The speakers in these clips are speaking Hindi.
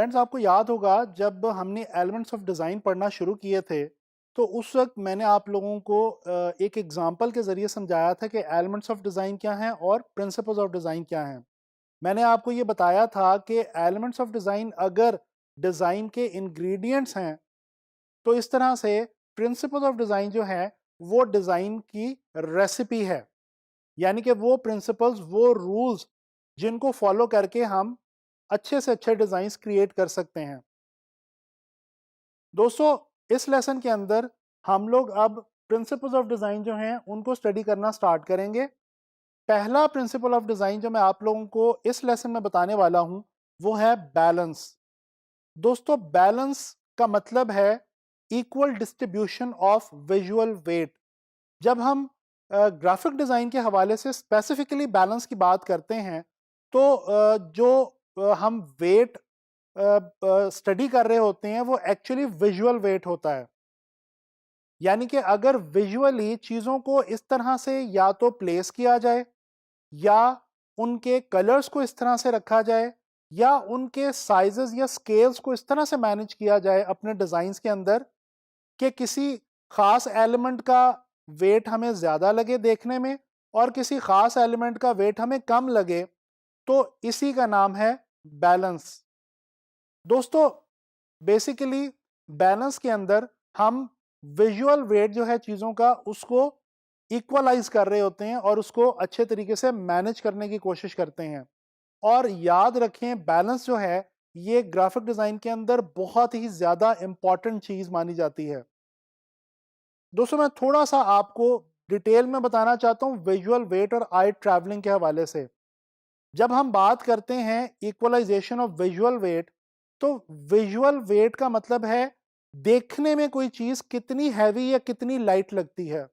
फ्रेंड्स, आपको याद होगा जब हमने एलिमेंट्स ऑफ डिज़ाइन पढ़ना शुरू किए थे तो उस वक्त मैंने आप लोगों को एक एग्जांपल के ज़रिए समझाया था कि एलिमेंट्स ऑफ डिज़ाइन क्या हैं और प्रिंसिपल्स ऑफ डिज़ाइन क्या हैं। मैंने आपको ये बताया था कि एलिमेंट्स ऑफ डिज़ाइन अगर डिज़ाइन के इंग्रेडिएंट्स हैं तो इस तरह से प्रिंसिपल्स ऑफ डिज़ाइन जो है वो डिज़ाइन की रेसिपी है। यानी कि वो प्रिंसिपल्स, वो रूल्स जिनको फॉलो करके हम अच्छे से अच्छे डिज़ाइंस क्रिएट कर सकते हैं। दोस्तों, इस लेसन के अंदर हम लोग अब प्रिंसिपल्स ऑफ डिज़ाइन जो हैं उनको स्टडी करना स्टार्ट करेंगे। पहला प्रिंसिपल ऑफ डिज़ाइन जो मैं आप लोगों को इस लेसन में बताने वाला हूं वो है बैलेंस। दोस्तों, बैलेंस का मतलब है equal distribution of visual weight. जब हम ग्राफिक डिज़ाइन के हवाले से स्पेसिफिकली बैलेंस की बात करते हैं तो जो हम वेट स्टडी कर रहे होते हैं वो एक्चुअली विजुअल वेट होता है। यानी कि अगर विजुअली चीज़ों को इस तरह से या तो प्लेस किया जाए या उनके कलर्स को इस तरह से रखा जाए या उनके साइजेस या स्केल्स को इस तरह से मैनेज किया जाए अपने डिज़ाइंस के अंदर कि किसी ख़ास एलिमेंट का वेट हमें ज़्यादा लगे देखने में और किसी ख़ास एलिमेंट का वेट हमें कम लगे, तो इसी का नाम है बैलेंस। दोस्तों, बेसिकली बैलेंस के अंदर हम विजुअल वेट जो है चीज़ों का उसको इक्वलाइज कर रहे होते हैं और उसको अच्छे तरीके से मैनेज करने की कोशिश करते हैं। और याद रखें, बैलेंस जो है ये ग्राफिक डिज़ाइन के अंदर बहुत ही ज़्यादा इंपॉर्टेंट चीज़ मानी जाती है। दोस्तों, मैं थोड़ा सा आपको डिटेल में बताना चाहता हूँ विजुअल वेट और आई ट्रैवलिंग के हवाले से। जब हम बात करते हैं इक्वलाइजेशन ऑफ विजुअल वेट, तो विजुअल वेट का मतलब है देखने में कोई चीज कितनी हैवी या कितनी लाइट लगती है।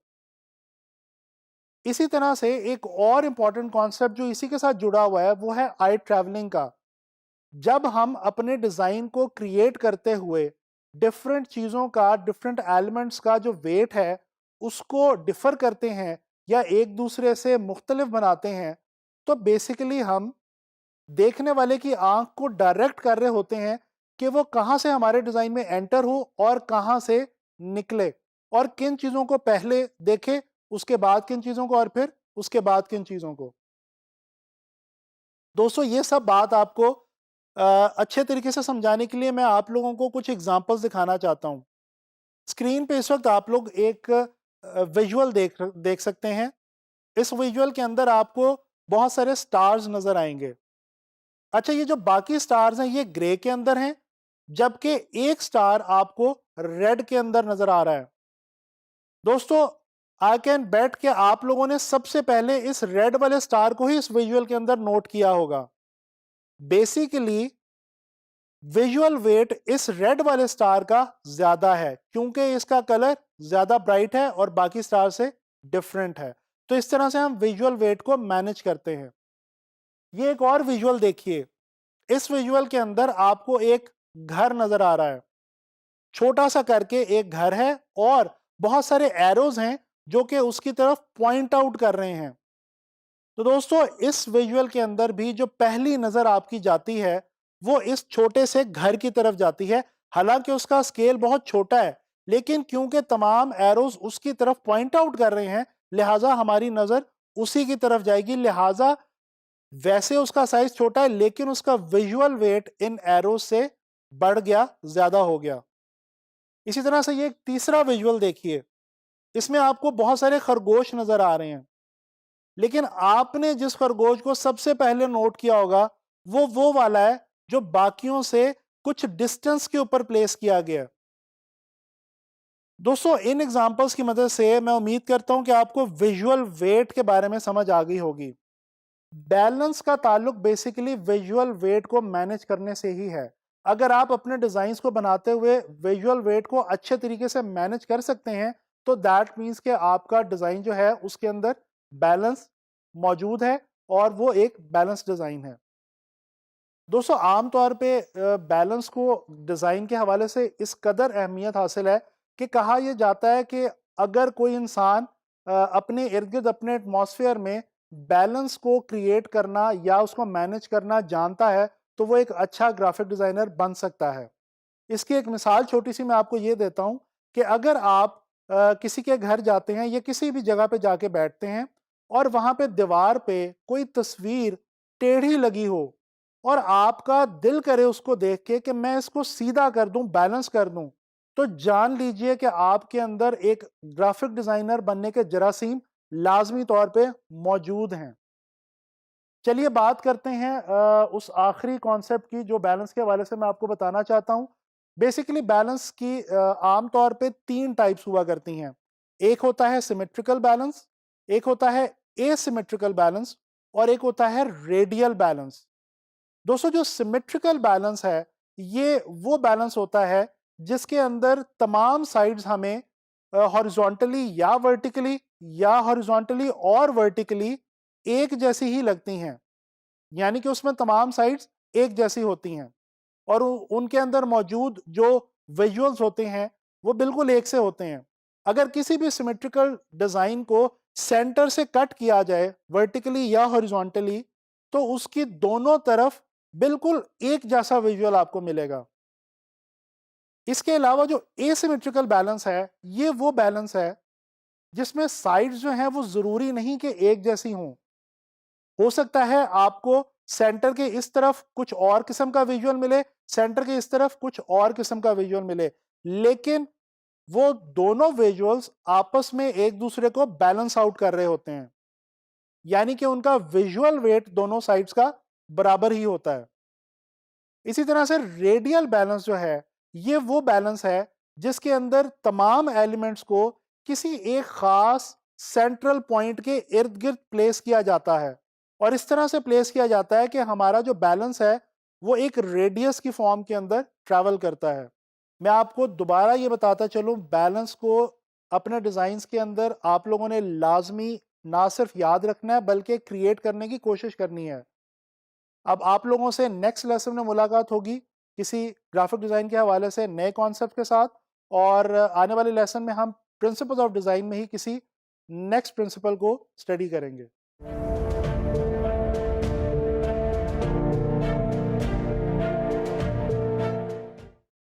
इसी तरह से एक और इंपॉर्टेंट कॉन्सेप्ट जो इसी के साथ जुड़ा हुआ है वो है आई ट्रैवलिंग का। जब हम अपने डिजाइन को क्रिएट करते हुए डिफरेंट चीजों का, डिफरेंट एलिमेंट्स का जो वेट है उसको डिफर करते हैं या एक दूसरे से मुख्तलिफ बनाते हैं, तो बेसिकली हम देखने वाले की आंख को डायरेक्ट कर रहे होते हैं कि वो कहां से हमारे डिजाइन में एंटर हो और कहां से निकले, और किन चीजों को पहले देखे, उसके बाद किन चीजों को, और फिर उसके बाद किन चीजों को। दोस्तों, ये सब बात आपको अच्छे तरीके से समझाने के लिए मैं आप लोगों को कुछ एग्जांपल्स दिखाना चाहता हूं। स्क्रीन पे इस वक्त आप लोग एक विजुअल देख सकते हैं। इस विजुअल के अंदर आपको बहुत सारे स्टार्स नजर आएंगे। अच्छा, ये जो बाकी स्टार्स हैं ये ग्रे के अंदर हैं, जबकि एक स्टार आपको रेड के अंदर नजर आ रहा है। दोस्तों, आई कैन बेट कि आप लोगों ने सबसे पहले इस रेड वाले स्टार को ही इस विजुअल के अंदर नोट किया होगा। बेसिकली विजुअल वेट इस रेड वाले स्टार का ज्यादा है क्योंकि इसका कलर ज्यादा ब्राइट है और बाकी स्टार से डिफरेंट है। तो इस तरह से हम विजुअल वेट को मैनेज करते हैं। ये एक और विजुअल देखिए। इस विजुअल के अंदर आपको एक घर नजर आ रहा है। छोटा सा करके एक घर है और बहुत सारे एरोज हैं जो कि उसकी तरफ पॉइंट आउट कर रहे हैं। तो दोस्तों, इस विजुअल के अंदर भी जो पहली नजर आपकी जाती है वो इस छोटे से घर की तरफ जाती है। हालांकि उसका स्केल बहुत छोटा है, लेकिन क्योंकि तमाम एरोज उसकी तरफ पॉइंट आउट कर रहे हैं लिहाजा हमारी नजर उसी की तरफ जाएगी। लिहाजा वैसे उसका साइज छोटा है लेकिन उसका विजुअल वेट इन एरोज से बढ़ गया, ज्यादा हो गया। इसी तरह से ये एक तीसरा विजुअल देखिए। इसमें आपको बहुत सारे खरगोश नजर आ रहे हैं, लेकिन आपने जिस खरगोश को सबसे पहले नोट किया होगा वो वाला है जो बाकियों से कुछ डिस्टेंस के ऊपर प्लेस किया गया। दोस्तों, इन एग्जांपल्स की मदद से मैं उम्मीद करता हूं कि आपको विजुअल वेट के बारे में समझ आ गई होगी। बैलेंस का ताल्लुक बेसिकली विजुअल वेट को मैनेज करने से ही है। अगर आप अपने डिजाइन्स को बनाते हुए विजुअल वेट को अच्छे तरीके से मैनेज कर सकते हैं तो दैट मीन्स कि आपका डिजाइन जो है उसके अंदर बैलेंस मौजूद है और वो एक बैलेंस डिजाइन है। दोस्तों, आमतौर पे बैलेंस को डिजाइन के हवाले से इस कदर अहमियत हासिल है कि कहा यह जाता है कि अगर कोई इंसान अपने इर्द गिर्द, अपने एटमॉस्फेयर में बैलेंस को क्रिएट करना या उसको मैनेज करना जानता है तो वो एक अच्छा ग्राफिक डिज़ाइनर बन सकता है। इसकी एक मिसाल छोटी सी मैं आपको ये देता हूँ कि अगर आप किसी के घर जाते हैं या किसी भी जगह पे जाके बैठते हैं और वहाँ पे दीवार पे कोई तस्वीर टेढ़ी लगी हो और आपका दिल करे उसको देख के कि मैं इसको सीधा कर दूं, बैलेंस कर दूं, तो जान लीजिए कि आपके अंदर एक ग्राफिक डिजाइनर बनने के जरासीम लाजमी तौर पे मौजूद हैं। चलिए बात करते हैं उस आखिरी कॉन्सेप्ट की जो बैलेंस के हवाले से मैं आपको बताना चाहता हूं। बेसिकली बैलेंस की आम तौर पे 3 टाइप्स हुआ करती हैं। एक होता है सिमेट्रिकल बैलेंस, एक होता है एसिमेट्रिकल बैलेंस और एक होता है रेडियल बैलेंस। दोस्तों जो सिमेट्रिकल बैलेंस है, ये वो बैलेंस होता है जिसके अंदर तमाम साइड्स हमें हॉरिजॉन्टली या वर्टिकली या हॉरिजॉन्टली और वर्टिकली एक जैसी ही लगती हैं। यानी कि उसमें तमाम साइड्स एक जैसी होती हैं और उनके अंदर मौजूद जो विजुअल्स होते हैं वो बिल्कुल एक से होते हैं। अगर किसी भी सिमेट्रिकल डिजाइन को सेंटर से कट किया जाए वर्टिकली या हॉरिजॉन्टली, तो उसकी दोनों तरफ बिल्कुल एक जैसा विजुअल आपको मिलेगा। इसके अलावा जो एसिमेट्रिकल बैलेंस है, ये वो बैलेंस है जिसमें साइड्स जो हैं वो जरूरी नहीं कि एक जैसी हों। हो सकता है आपको सेंटर के इस तरफ कुछ और किस्म का विजुअल मिले, सेंटर के इस तरफ कुछ और किस्म का विजुअल मिले, लेकिन वो दोनों विजुअल्स आपस में एक दूसरे को बैलेंस आउट कर रहे होते हैं। यानी कि उनका विजुअल वेट दोनों साइड्स का बराबर ही होता है। इसी तरह से रेडियल बैलेंस जो है, ये वो बैलेंस है जिसके अंदर तमाम एलिमेंट्स को किसी एक खास सेंट्रल पॉइंट के इर्द गिर्द प्लेस किया जाता है और इस तरह से प्लेस किया जाता है कि हमारा जो बैलेंस है वो एक रेडियस की फॉर्म के अंदर ट्रैवल करता है। मैं आपको दोबारा ये बताता चलूं, बैलेंस को अपने डिजाइन्स के अंदर आप लोगों ने लाजमी ना सिर्फ याद रखना है बल्कि क्रिएट करने की कोशिश करनी है। अब आप लोगों से नेक्स्ट लेसन में मुलाकात होगी किसी ग्राफिक डिज़ाइन के हवाले से नए कॉन्सेप्ट के साथ, और आने वाले लेसन में हम प्रिंसिपल्स ऑफ डिज़ाइन में ही किसी नेक्स्ट प्रिंसिपल को स्टडी करेंगे।